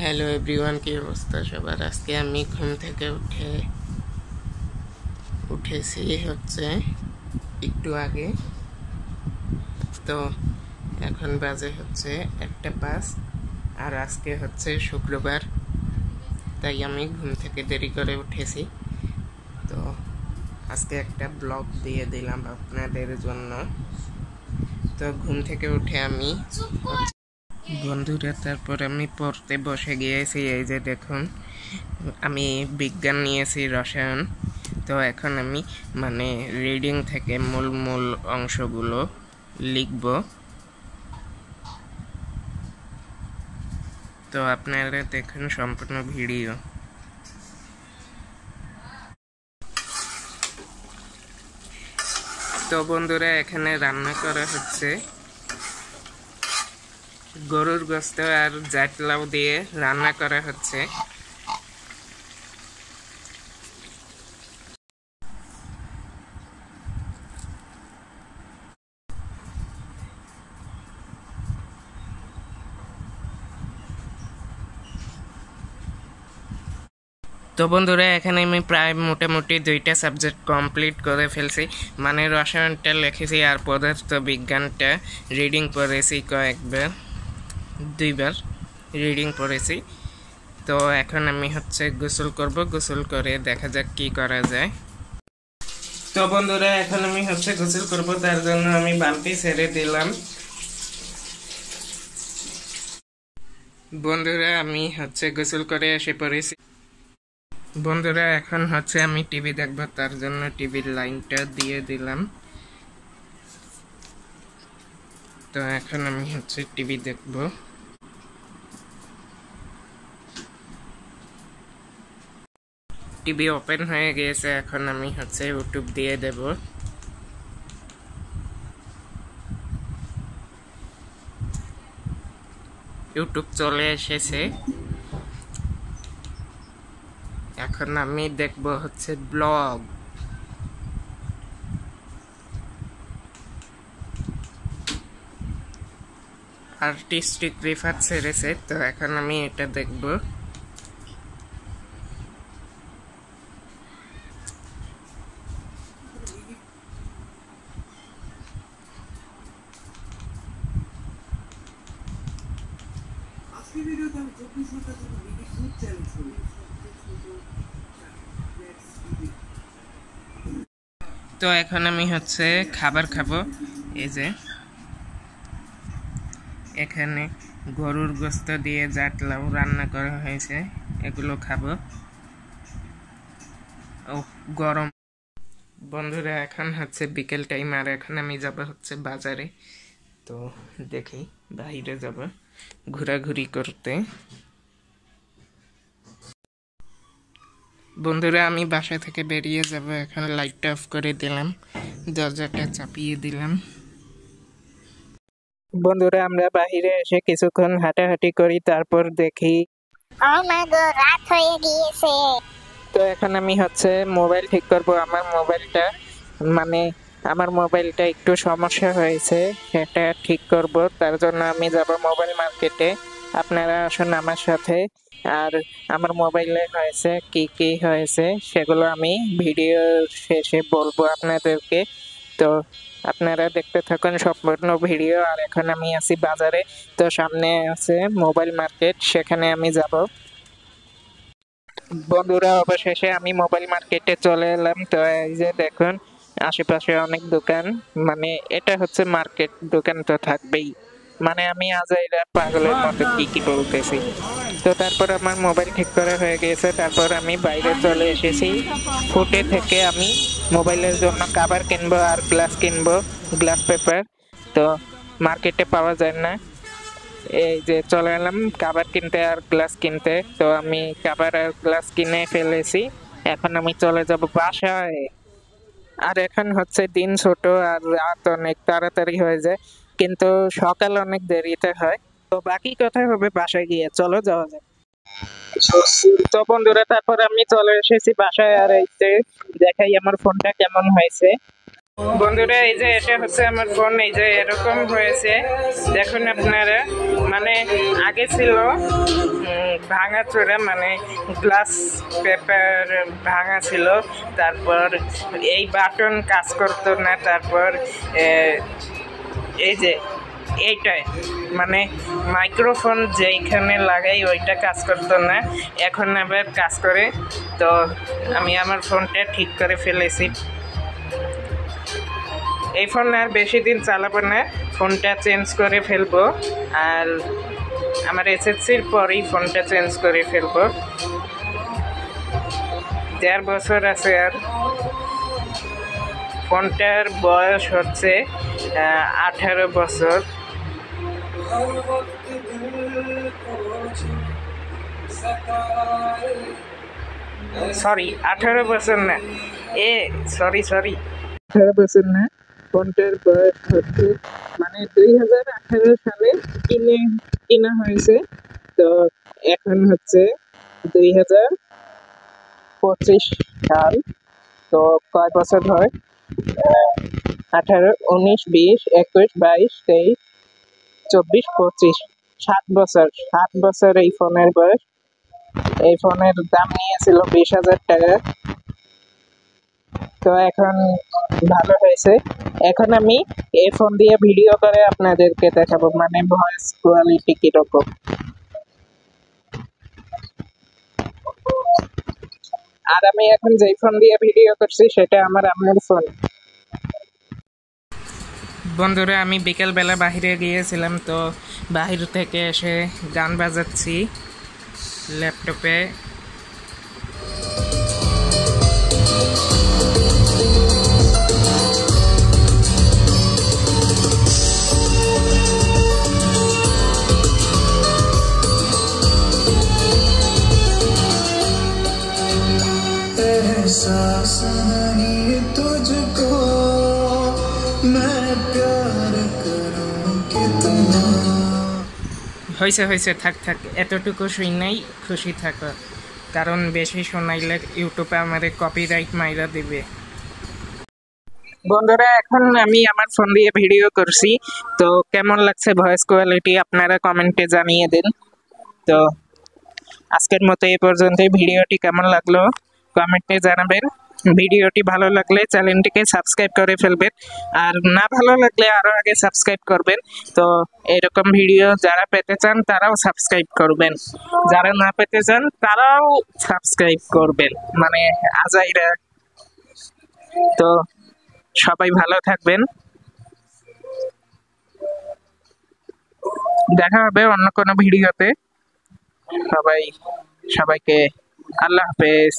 Hello everyone, কি অবস্থা সবার? আজকে আমি ঘুম থেকে উঠেছি হচ্ছে একটু আগে। তো এখন বাজে হচ্ছে 1:05, আর আজকে হচ্ছে শুক্রবার, তাই আমি ঘুম থেকে দেরি করে উঠেছি। তো আজকে একটা ব্লগ দিয়ে দিলাম আপনাদের জন্য। তো ঘুম থেকে উঠে আমি বন্ধুরা তারপর আমি পড়তে বসে গিয়েছি। এই যে দেখুন, আমি বিজ্ঞান নিয়েছি, রসায়ন। তো এখন আমি রিডিং থেকে মূল মূল অংশগুলো লিখব। তো আপনারা দেখুন সম্পূর্ণ ভিডিও। তো বন্ধুরা, এখানে রান্না করা হচ্ছে গরুর গোশত আর জাটলাউ দিয়ে রান্না করা হচ্ছে। তো বন্ধুরা, এখানে আমি প্রায় মোটামুটি 2টা সাবজেক্ট কমপ্লিট করে ফেলছি। রসায়নটা লিখেছি আর পদার্থ বিজ্ঞানটা রিডিং পড়েছি কয়েকবার, 2বার রিডিং পড়েছি। তো এখন আমি হচ্ছে গোসল করব, গোসল করে দেখা যাক কি করা যায়। তো বন্ধুরা, এখন আমি হচ্ছে গোসল করব, তার জন্য আমি বালতি ছেড়ে দিলাম। বন্ধুরা, আমি হচ্ছে গোসল করে এসে পড়েছি। বন্ধুরা, এখন হচ্ছে আমি টিভি দেখব, তার জন্য টিভির লাইনটা দিয়ে দিলাম। তো এখন আমি হচ্ছে টিভি দেখব। টিভি ওপেন হয়ে গিয়েছে, এখন আমি হচ্ছে ইউটিউব দিয়ে দেব। ইউটিউব চলে এসেছে। এখন আমি দেখব হচ্ছে ব্লগ। আর্টিস্টিক রিফাত ছেড়েছে, তো এখন আমি এটা দেখব। তো এখন আমি হচ্ছে খাবার খাবো। এই যে এখানে গরুর গোশত দিয়ে জাটলাউ রান্না করা হয়েছে, এগুলো খাবো। ও গরম। বন্ধুরা, এখন হচ্ছে বিকেল টাইম, আর এখন আমি যাব হচ্ছে বাজারে। তো দেখি, বাইরে যাব ঘোরাঘুরি করতে। বন্ধুরা, আমি বাসা থেকে বেরিয়ে যাব, এখন লাইটটা অফ করে দিলাম, দরজাটা চাপিয়ে দিলাম। বন্ধুরা, আমরা বাহিরে এসে কিছুক্ষণ হাঁটাহাঁটি করি, তারপর দেখি রাত হয়ে গিয়েছে। তো এখন আমি হচ্ছে মোবাইল ঠিক করব। আমার মোবাইলটা একটু সমস্যা হয়েছে, সেটা ঠিক করব। তার জন্য আমি যাব মোবাইল মার্কেটে। আপনারা আসুন আমার সাথে। আর আমার মোবাইলে হয়েছে কি কি হয়েছে সেগুলো আমি ভিডিও শেষে বলবো আপনাদেরকে। তো আপনারা দেখতে থাকুন সম্পূর্ণ ভিডিও। আর এখন আমি আছি বাজারে, তো সামনে আছে মোবাইল মার্কেট, সেখানে আমি যাব। বন্ধুরা, অবশেষে আমি মোবাইল মার্কেটে চলে এলাম। তো এই যে দেখুন, আশেপাশে অনেক দোকান, এটা হচ্ছে মার্কেট, দোকান তো থাকবেই। আমি আজ এরা পাগলের মতো কি কি বলতেছি। তো তারপর আমার মোবাইল ঠিক করা হয়ে গেছে, তারপর আমি বাইরে চলে এসেছি। ফুটে থেকে আমি মোবাইলের জন্য কভার কিনবো আর গ্লাস কিনবো, গ্লাস পেপার। তো মার্কেটে পাওয়া যায় না, এই যে চলে এলাম কভার কিনতে আর গ্লাস কিনতে। তো আমি কভার আর গ্লাস কিনে ফেলেছি, এখন আমি চলে যাব বাসায়। আর এখন হচ্ছে দিন ছোট আর রাত অনেক তাড়াতাড়ি হয়ে যায়, কিন্তু সকাল অনেক দেরিতে হয়। তো বাকি কথা হবে বাসায় গিয়ে, চলো যাওয়া যাক। তো বন্ধুরা, তারপর আমি চলে এসেছি বাসায়, আর এই যে দেখাই আমার ফোনটা কেমন হয়েছে। বন্ধুরা এই যে এটা হচ্ছে আমার ফোন, এই যে এরকম হয়েছে দেখুন আপনারা। মানে আগে ছিল ভাঙা চোরা, মানে গ্লাস পেপার ভাঙা ছিল, তারপর এই বাটন কাজ করতো না, তারপর এই যে এইটাই মানে মাইক্রোফোন যেইখানে লাগাই ওইটা কাজ করতো না, এখন আবার কাজ করে। তো আমি আমার ফোনটা ঠিক করে ফেলেছি। এই ফোন আর বেশি দিন চালাবো না, ফোনটা চেঞ্জ করে ফেলবো। আর আমার এসএসসির পরেই ফোনটা চেঞ্জ করে ফেলবো। 1.5 বছর আছে আর। ফোনটার বয়স হচ্ছে 18 বছর। সরি, 18 বছর না, সরি 18 বছর না, ফোনটার বয়স হচ্ছে মানে 2018 সালে কিনা হয়েছে। তো এখন হচ্ছে 2025 সাল। তো কয় বছর হয়? 18, 19, 20, 21, 22, 23, 24, 25, 7 বছর। 7 বছর এই ফোনের বয়স। এই ফোনের দাম নিয়েছিল 20,000 টাকা। তো এখন ভালো হয়েছে। এখন আমি এই ফোন দিয়ে ভিডিও করে আপনাদেরকে দেখাবো, মানে ভয়েস কোয়ালিটি কিরকম। আর আমি এখন যেই ফোন দিয়ে ভিডিও করছি সেটা আমার আম্মুর ফোন। বন্ধুরা আমি বিকেলবেলা বাহিরে গিয়েছিলাম, তো বাহির থেকে এসে গান বাজাচ্ছি ল্যাপটপে। एहसास नहीं तुझको मैं प्यार करूं कितना। হয়েছে থাক এতটুকু শুনেই খুশি থাকো, কারণ বেশি শোনাইলে ইউটিউবে আমাদের কপিরাইট মাইরা দিবে। বন্ধুরা এখন আমি আমার ফোন দিয়ে ভিডিও করছি, তো কেমন লাগছে ভয়েস কোয়ালিটি আপনারা কমেন্টে জানিয়ে দিন। তো আজকের মতো এই পর্যন্তই। ভিডিওটি কেমন লাগলো কমেন্টে জানাবেন। ভিডিওটি ভালো লাগলে চ্যানেলটিকে সাবস্ক্রাইব করে ফেলবেন, আর না ভালো লাগলে আরো আগে সাবস্ক্রাইব করবেন। তো এরকম ভিডিও যারা পেতে চান তারাও সাবস্ক্রাইব করবেন, যারা না পেতে চান তারাও সাবস্ক্রাইব করবেন, মানে আজাইরা। তো সবাই ভালো থাকবেন, দেখা হবে অন্য কোনো ভিডিওতে। সবাইকে আল্লাহ হাফেজ।